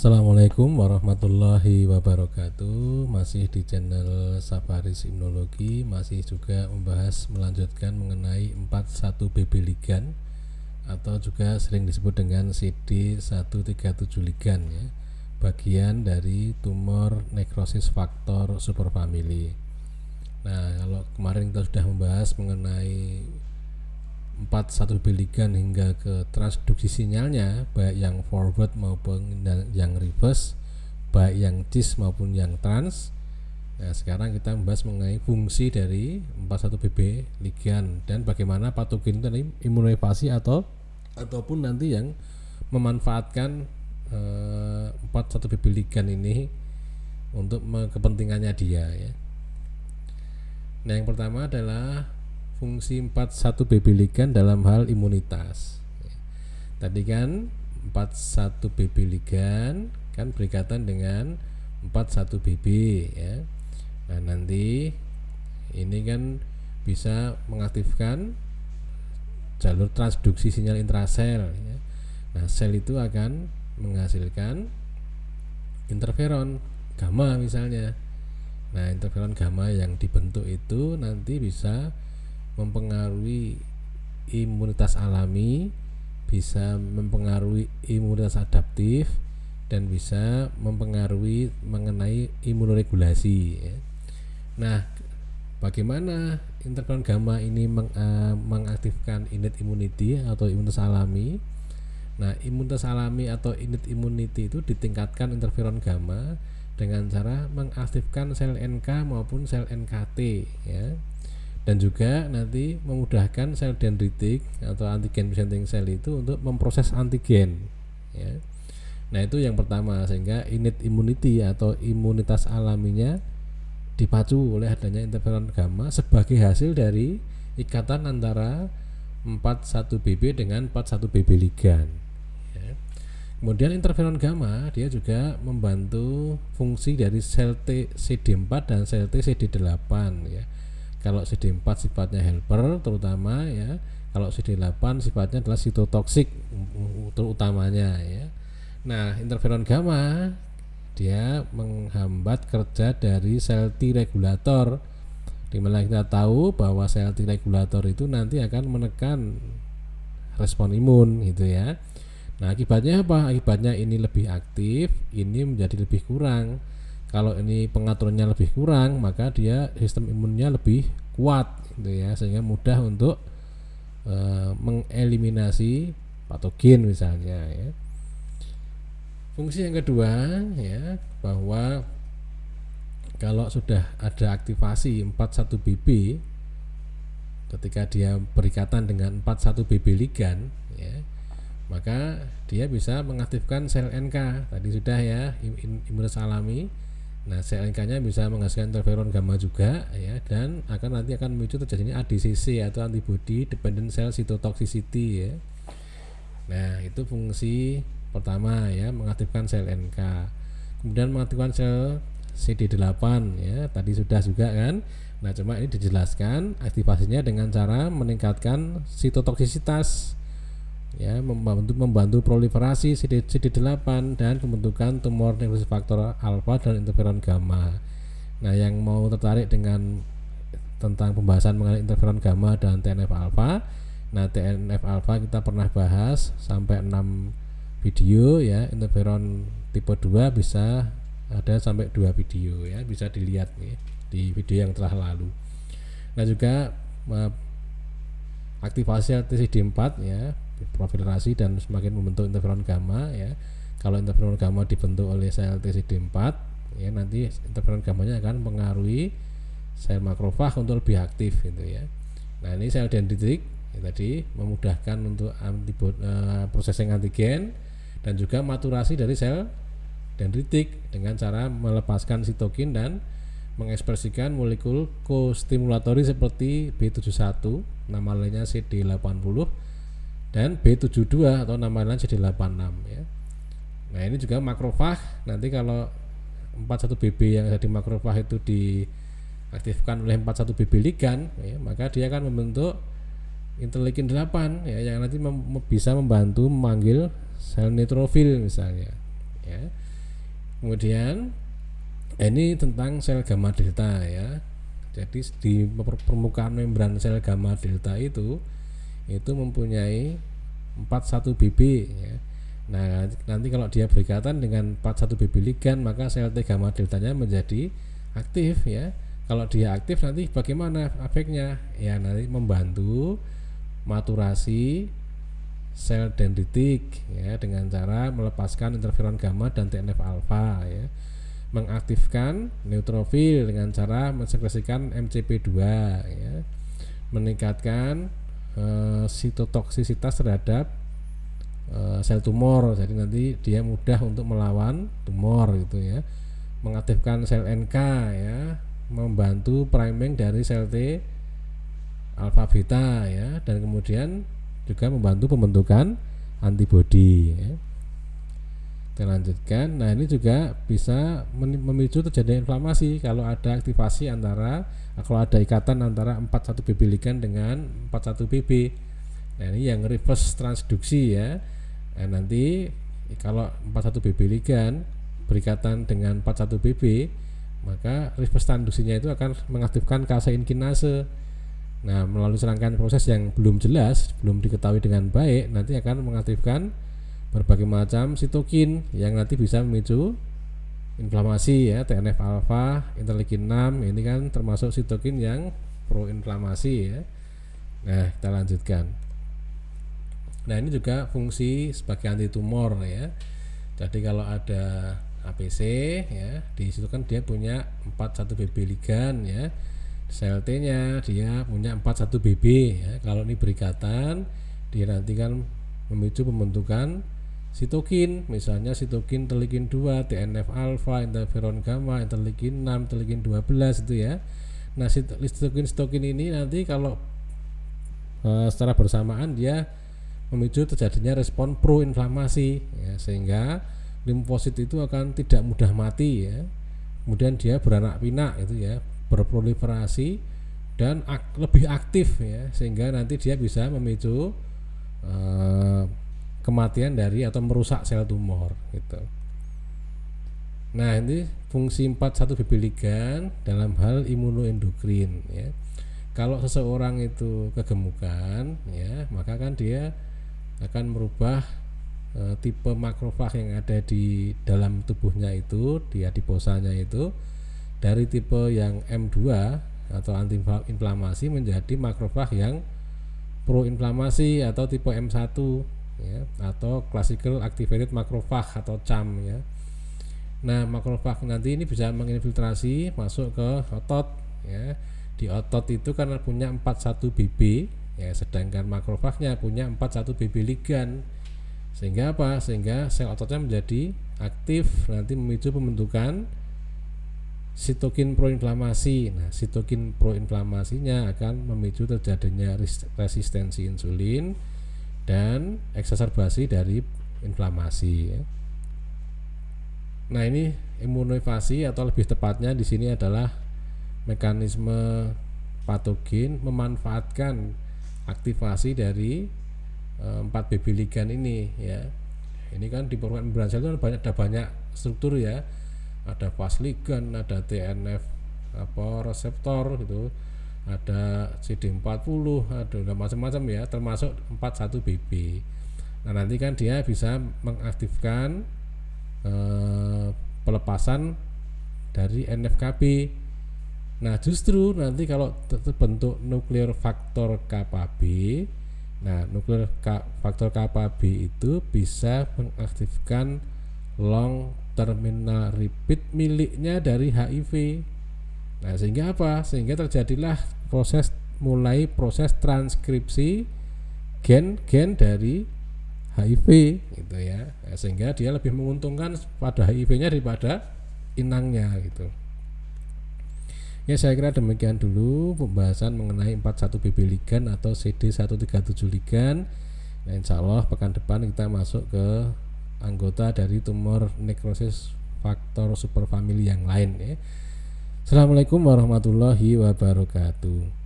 Assalamualaikum warahmatullahi wabarakatuh. Masih di channel Safaris Imunologi, masih juga melanjutkan mengenai 41 BB ligan atau juga sering disebut dengan CD137 ligan ya, bagian dari tumor nekrosis faktor superfamili. Nah, kalau kemarin kita sudah membahas mengenai 41 BB ligan hingga ke transduksi sinyalnya, baik yang forward maupun yang reverse, baik yang cis maupun yang trans. Nah, sekarang kita membahas mengenai fungsi dari 41 BB ligan dan bagaimana patogen itu imunoevasi ataupun nanti yang memanfaatkan 41 BB ligan ini untuk kepentingannya dia ya. Nah, yang pertama adalah fungsi 41 BB ligan dalam hal imunitas. Tadi kan 41 BB ligan kan berikatan dengan 41 BB ya. Nah, nanti ini kan bisa mengaktifkan jalur transduksi sinyal intrasel ya. Nah, sel itu akan menghasilkan interferon gamma misalnya. Nah, interferon gamma yang dibentuk itu nanti bisa mempengaruhi imunitas alami, bisa mempengaruhi imunitas adaptif, dan bisa mempengaruhi mengenai imunoregulasi ya. Nah, bagaimana interferon gamma ini mengaktifkan innate immunity atau imunitas alami? Nah, imunitas alami atau innate immunity itu ditingkatkan interferon gamma dengan cara mengaktifkan sel NK maupun sel NKT ya. Dan juga nanti memudahkan sel dendritik atau antigen presenting cell itu untuk memproses antigen ya. Nah, itu yang pertama, sehingga innate immunity atau imunitas alaminya dipacu oleh adanya interferon gamma sebagai hasil dari ikatan antara 41 BB dengan 41 BB ligan ya. Kemudian interferon gamma dia juga membantu fungsi dari sel T CD4 dan sel T CD8 ya. Kalau CD4 sifatnya helper terutama ya. Kalau CD8 sifatnya adalah sitotoksik terutamanya ya. Nah, interferon gamma dia menghambat kerja dari sel T regulator, dimana kita tahu bahwa sel T regulator itu nanti akan menekan respon imun gitu ya. Nah, akibatnya apa? Akibatnya ini lebih aktif, ini menjadi lebih kurang. Kalau ini pengaturannya lebih kurang, maka dia sistem imunnya lebih kuat gitu ya, sehingga mudah untuk mengeliminasi patogen misalnya ya. Fungsi yang kedua ya, bahwa kalau sudah ada aktivasi 41 BB ketika dia berikatan dengan 41 BB ligan ya, maka dia bisa mengaktifkan sel NK tadi sudah ya, imunitas alami. Nah, sel NK-nya bisa menghasilkan interferon gamma juga ya, dan nanti akan memicu terjadinya ADCC atau antibody dependent cell cytotoxicity ya. Nah, itu fungsi pertama ya, mengaktifkan sel NK. Kemudian mengaktifkan sel CD8 ya, tadi sudah juga kan. Nah, cuma ini dijelaskan aktivasinya dengan cara meningkatkan sitotoksisitas ya, membantu proliferasi CD8 dan pembentukan tumor nekrosis faktor alfa dan interferon gamma. Nah, yang mau tertarik dengan tentang pembahasan mengenai interferon gamma dan TNF alfa, nah TNF alfa kita pernah bahas sampai 6 video ya. Interferon tipe 2 bisa ada sampai 2 video ya, bisa dilihat nih di video yang telah lalu. Nah, juga aktivasi TCD4 ya, proliferasi dan semakin membentuk interferon gamma ya. Kalau interferon gamma dibentuk oleh sel TCD4 ya, nanti interferon gammanya akan mempengaruhi sel makrofag untuk lebih aktif gitu ya. Nah, ini sel dendritik ya, tadi memudahkan untuk processing antigen dan juga maturasi dari sel dendritik dengan cara melepaskan sitokin dan mengekspresikan molekul kostimulatori seperti B71, nama lainnya CD80, dan B72 atau nama lain CD86 ya. Nah, ini juga makrofag. Nanti kalau 41 BB yang ada di makrofag itu diaktifkan oleh 41 BB ligan ya, maka dia akan membentuk interleukin 8 ya, yang nanti bisa membantu memanggil sel neutrofil misalnya ya. Kemudian ini tentang sel gamma delta ya. Jadi di permukaan membran sel gamma delta itu mempunyai 41 BB ya. Nah, nanti kalau dia berikatan dengan 41 BB ligan, maka sel T gamma deltanya menjadi aktif ya. Kalau dia aktif nanti bagaimana efeknya? Ya nanti membantu maturasi sel dendritik ya dengan cara melepaskan interferon gamma dan TNF alfa ya. Mengaktifkan neutrofil dengan cara mensekresikan MCP2 ya. Meningkatkan sitotoksisitas terhadap sel tumor, jadi nanti dia mudah untuk melawan tumor gitu ya. Mengaktifkan sel NK ya, membantu priming dari sel T alfa beta ya, dan kemudian juga membantu pembentukan antibodi ya. Kita lanjutkan. Nah, ini juga bisa memicu terjadinya inflamasi kalau ada aktivasi kalau ada ikatan antara 41 BB ligan dengan 41 BB. Nah, ini yang reverse transduksi ya. Nah, nanti kalau 41 BB ligan berikatan dengan 41 BB, maka reverse transduksinya itu akan mengaktifkan kasein kinase. Nah, melalui serangkaian proses yang belum jelas, belum diketahui dengan baik, nanti akan mengaktifkan berbagai macam sitokin yang nanti bisa memicu inflamasi ya. TNF alfa, interleukin 6 ini kan termasuk sitokin yang proinflamasi ya. Nah, kita lanjutkan. Nah, ini juga fungsi sebagai antitumor ya. Jadi kalau ada APC ya, di situ kan dia punya 41 BB ligan ya. Sel T-nya dia punya 41 BB ya. Kalau ini berikatan, dia nanti kan memicu pembentukan sitokin, misalnya sitokin interleukin 2, TNF alfa, interferon gamma, interleukin 6, interleukin 12 itu ya. Nah, sitokin ini nanti kalau secara bersamaan dia memicu terjadinya respon proinflamasi ya, sehingga limfosit itu akan tidak mudah mati ya. Kemudian dia beranak pinak itu ya, berproliferasi dan lebih aktif ya, sehingga nanti dia bisa memicu kematian dari atau merusak sel tumor gitu. Nah, ini fungsi 41 BB ligan dalam hal imunoendokrin ya. Kalau seseorang itu kegemukan ya, maka kan dia akan merubah tipe makrofag yang ada di dalam tubuhnya itu, di adiposanya itu, dari tipe yang M2 atau antiinflamasi menjadi makrofag yang proinflamasi atau tipe M1 ya, atau classical activated macrophage atau CAM ya. Nah, makrofag nanti ini bisa menginfiltrasi masuk ke otot ya. Di otot itu karena punya 41 BB ya, sedangkan makrofagnya punya 41 BB ligan. Sehingga apa? Sehingga sel ototnya menjadi aktif, nanti memicu pembentukan sitokin proinflamasi. Nah, sitokin proinflamasinya akan memicu terjadinya resistensi insulin dan eksaserbasi dari inflamasi ya. Nah, ini imunoinvasi atau lebih tepatnya di sini adalah mekanisme patogen memanfaatkan aktivasi dari 4 BB ligan ini ya. Ini kan di permukaan membran sel itu ada banyak struktur ya. Ada fas ligan, ada TNF reseptor gitu, ada CD40, ada macam-macam ya, termasuk 41 BB. Nah, nanti kan dia bisa mengaktifkan pelepasan dari NF-kB. Nah, justru nanti kalau terbentuk nuklear faktor Kb, nah nuklear faktor Kb itu bisa mengaktifkan long terminal repeat miliknya dari HIV. Nah, sehingga apa? Sehingga terjadilah mulai proses transkripsi gen-gen dari HIV gitu ya. Nah, sehingga dia lebih menguntungkan pada HIV-nya daripada inangnya gitu. Ya, saya kira demikian dulu pembahasan mengenai 41 BB ligan atau CD137 ligan. Nah, insya Allah pekan depan kita masuk ke anggota dari tumor nekrosis faktor superfamili yang lain ya. Assalamualaikum warahmatullahi wabarakatuh.